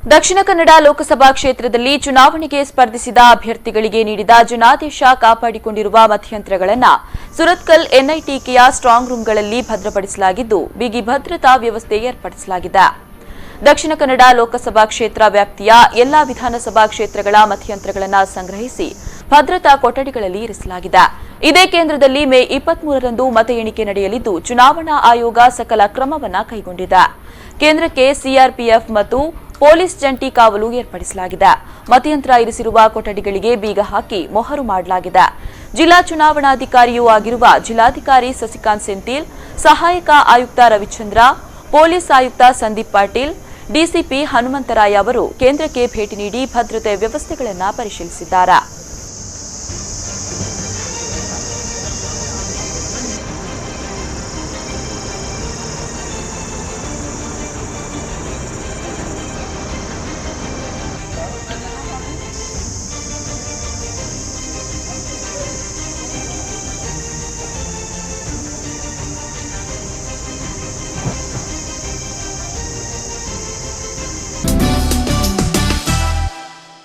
ದಕ್ಷಿಣ ಕನ್ನಡ ಲೋಕಸಭಾ ಕ್ಷೇತ್ರದಲ್ಲಿ ಚುನಾವಣೆಗೆ ಸ್ಪರ್ಧಿಸಿದ ಅಭ್ಯರ್ಥಿಗಳಿಗೆ ನೀಡಿದ ಜನಾದೇಶ ಕಾಪಾಡಿಕೊಂಡಿರುವ ಮತಯಂತ್ರಗಳನ್ನು ಸುರತ್ಕಲ್ ಎನ್ಐಟಿಕೆಯ ಸ್ಟ್ರಾಂಗ್ ರೂಂಗಳಲ್ಲಿ ಭದ್ರಪಡಿಸಲಾಗಿದ್ದು ಬಿಗಿ ಭದ್ರತಾ ವ್ಯವಸ್ಥೆ ಏರ್ಪಡಿಸಲಾಗಿದೆ. ದಕ್ಷಿಣ ಕನ್ನಡ ಲೋಕಸಭಾ ಕ್ಷೇತ್ರ ವ್ಯಾಪ್ತಿಯ ಎಲ್ಲಾ ವಿಧಾನಸಭಾ ಕ್ಷೇತ್ರಗಳ ಮತಯಂತ್ರಗಳನ್ನು ಸಂಗ್ರಹಿಸಿ ಭದ್ರತಾ ಕೊಠಡಿಗಳಲ್ಲಿ ಇರಿಸಲಾಗಿದೆ. ಇದೇ ಕೇಂದ್ರದಲ್ಲಿ ಮೇ 23ರಂದು ಮತ ಎಣಿಕೆ ನಡೆಯಲಿದ್ದು ಚುನಾವಣಾ ಆಯೋಗ ಸಕಲ ಕ್ರಮವನ್ನು ಕೈಗೊಂಡಿದೆ. ಕೇಂದ್ರಕ್ಕೆ ಸಿಆರ್ಪಿಎಫ್ ಮತ್ತು ಪೊಲೀಸ್ ಜಂಟಿ ಕಾವಲು ಏರ್ಪಡಿಸಲಾಗಿದೆ. ಮತಯಂತ್ರ ಇರಿಸಿರುವ ಕೊಠಡಿಗಳಿಗೆ ಬೀಗ ಹಾಕಿ ಮೊಹರು ಮಾಡಲಾಗಿದೆ. ಜಿಲ್ಲಾ ಚುನಾವಣಾಧಿಕಾರಿಯೂ ಆಗಿರುವ ಜಿಲ್ಲಾಧಿಕಾರಿ ಸಸಿಕಾಂತ್ ಸೆಂಥಿಲ್, ಸಹಾಯಕ ಆಯುಕ್ತ ರವಿಚಂದ್ರ, ಪೊಲೀಸ್ ಆಯುಕ್ತ ಸಂದೀಪ್ ಪಾಟೀಲ್, ಡಿಸಿಪಿ ಹನುಮಂತರಾಯ ಅವರು ಕೇಂದ್ರಕ್ಕೆ ಭೇಟಿ ನೀಡಿ ಭದ್ರತೆ ವ್ಯವಸ್ಥೆಗಳನ್ನು ಪರಿಶೀಲಿಸಿದ್ದಾರೆ.